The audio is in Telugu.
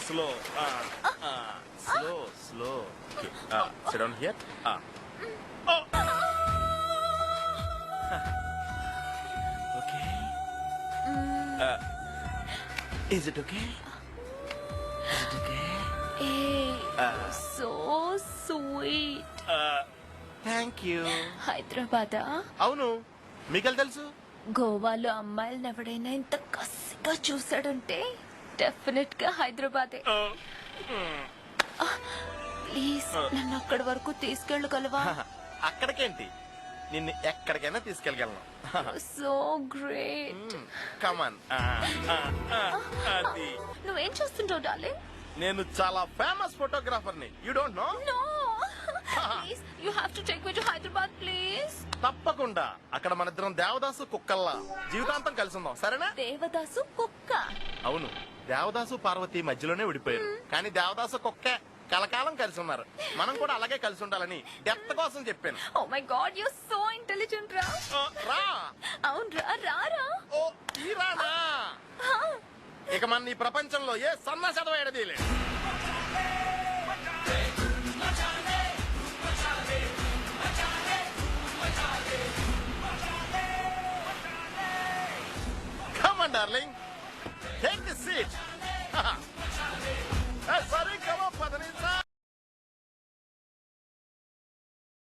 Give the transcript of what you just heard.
Slow. Slow. Okay. Sit down here. Okay. Is it okay? So sweet. Thank you. హైదరాబాదా? అవును, మీకెళ్ళి తెలుసు. గోవాలో అమ్మాయిలను ఎవడైనా ఇంత కసిగా చూసాడంటే డెఫినెట్ గా హైదరాబాదే. ప్లీజ్ నన్ను అక్కడి వరకు తీసుకెళ్ళగలవా? అక్కడికేంటి, నిన్ను ఎక్కడికైనా తీసుకెళ్ళగలను. So great. కమాన్. అది నువ్వేం చూస్తుంటావు డార్లింగ్? నేను చాలా ఫేమస్ ఫోటోగ్రాఫర్ని. You don't know? No please you have to take me to Hyderabad please. తప్పకుండా. అక్కడ మన ఇద్దరం దేవదాసు కుక్కల్లా జీవితాంతం కలిసి ఉందాం, సరేనా? దేవదాసు కుక్క? అవును, దేవదాసు పార్వతి మధ్యలోనే విడిపోయారు, కానీ దేవదాసు కుక్కే కలకాలం కలిసి ఉన్నారు. మనం కూడా అలాగే కలిసి ఉండాలని డెప్త్ కోసం చెప్పాను. Oh my god you so intelligent రా. రా. అవును రా. ఓ ఈ రానా? ఇక మన ఈ ప్రపంచంలో ఏ సన్నా చదవేయడది లేదు. Come on, darling. Take the seat. Hey, Sarika.